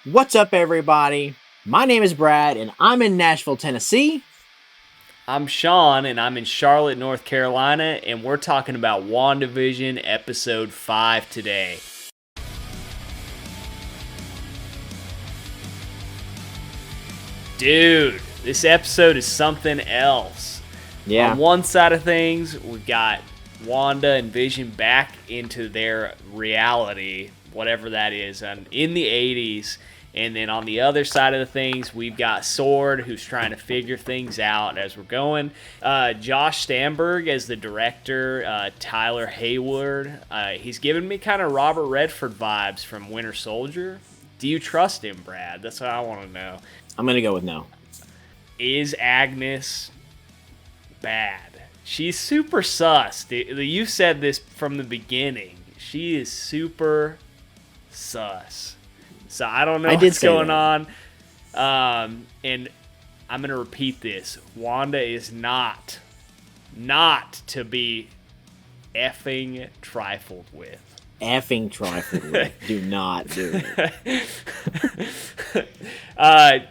What's up, everybody? My name is Brad, and I'm in Nashville, Tennessee. I'm Sean, and I'm in Charlotte, North Carolina, and we're talking about Wandavision Episode 5 today. Dude, this episode is something else. Yeah. On one side of things, we've got Wanda and Vision back into their reality, whatever that is, in the 80s. And then on the other side of the things, we've got Sword, who's trying to figure things out as we're going. Josh Stamberg as the director, Tyler Hayward. He's giving me kind of Robert Redford vibes from Winter Soldier. Do you trust him, Brad? That's what I want to know. I'm going to go with no. Is Agnes bad? She's super sus. You said this from the beginning. She is super sus. So I don't know what's going on. And I'm going to repeat this. Wanda is not to be effing trifled with. Effing trifled with. Do not do it. I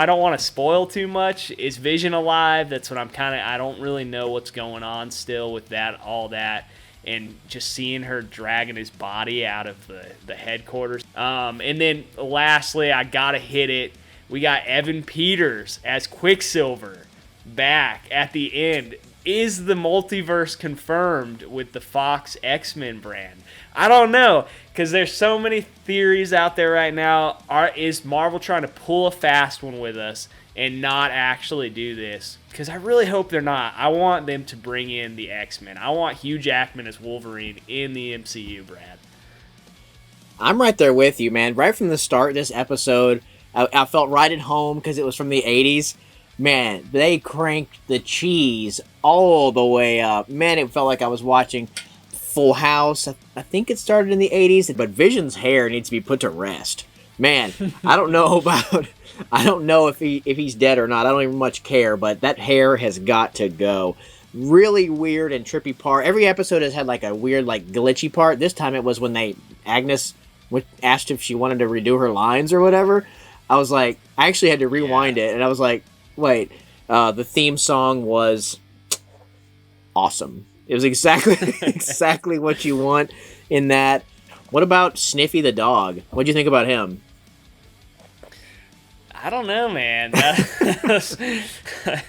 don't want to spoil too much. Is Vision alive? That's what I don't really know what's going on still with all that. And just seeing her dragging his body out of the headquarters. And then lastly, I gotta hit it. We got Evan Peters as Quicksilver back at the end. Is the multiverse confirmed with the Fox X-Men brand? I don't know, because there's so many theories out there right now. Is Marvel trying to pull a fast one with us and not actually do this? Because I really hope they're not. I want them to bring in the X-Men. I want Hugh Jackman as Wolverine in the MCU, Brad. I'm right there with you, man. Right from the start of this episode, I felt right at home because it was from the 80s. Man, they cranked the cheese all the way up. Man, it felt like I was watching Full House. I think it started in the 80s, but Vision's hair needs to be put to rest. Man, I don't know if he's dead or not. I don't even much care, but that hair has got to go. Really weird and trippy part. Every episode has had like a weird, like glitchy part. This time it was when Agnes asked if she wanted to redo her lines or whatever. I was like, I actually had to rewind it, and I was like, wait, the theme song was awesome. It was exactly what you want in that. What about Sniffy the dog? What'd you think about him? I don't know, man. That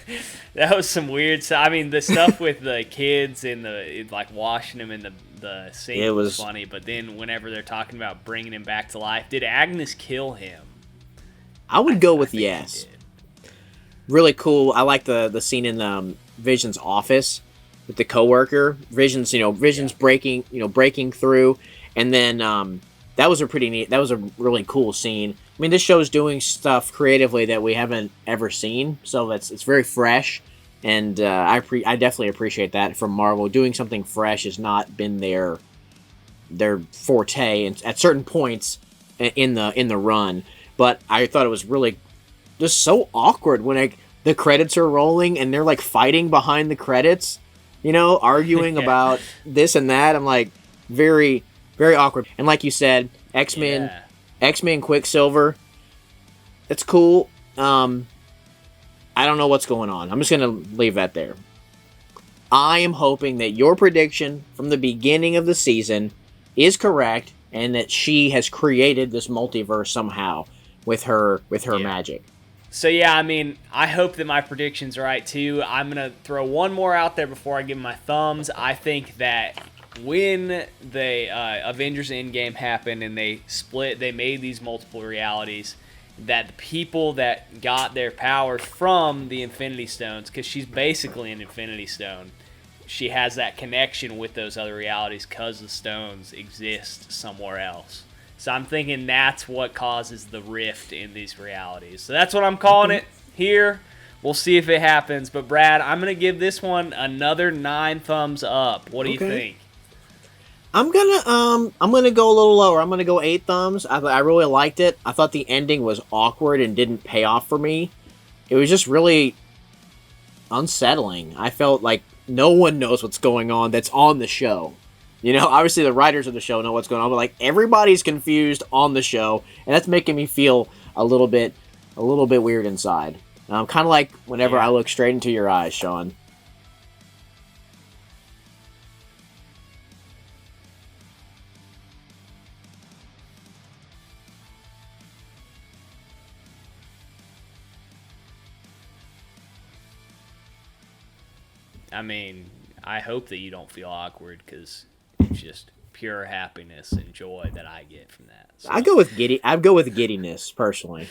was some weird stuff. I mean, the stuff with the kids and like washing him in the sink was funny. But then whenever they're talking about bringing him back to life, did Agnes kill him? I would go with yes. Really cool. I like the scene in Vision's office with the coworker. Vision's breaking through, and then that was a really cool scene. I mean, this show's doing stuff creatively that we haven't ever seen, so it's very fresh, and I definitely appreciate that from Marvel. Doing something fresh has not been their forte at certain points in the run, but I thought it was really just so awkward when the credits are rolling and they're like fighting behind the credits, arguing about this and that. I'm like, very, very awkward. And like you said, X-Men Quicksilver, that's cool. I don't know what's going on. I'm just going to leave that there. I am hoping that your prediction from the beginning of the season is correct and that she has created this multiverse somehow with her magic. So yeah, I mean, I hope that my prediction's right too. I'm going to throw one more out there before I give my thumbs. I think that when the Avengers Endgame happened and they made these multiple realities, that the people that got their powers from the Infinity Stones, because she's basically an Infinity Stone, she has that connection with those other realities because the stones exist somewhere else. So I'm thinking that's what causes the rift in these realities. So that's what I'm calling it here. We'll see if it happens. But Brad, I'm going to give this one another 9 thumbs up. What do you think? I'm gonna go a little lower. I'm gonna go 8 thumbs. I really liked it. I thought the ending was awkward and didn't pay off for me. It was just really unsettling. I felt like no one knows what's going on that's on the show. You know, obviously the writers of the show know what's going on, but like everybody's confused on the show, and that's making me feel a little bit weird inside. Kind of like whenever I look straight into your eyes, Sean. I mean, I hope that you don't feel awkward because it's just pure happiness and joy that I get from that. So. I go with giddiness personally.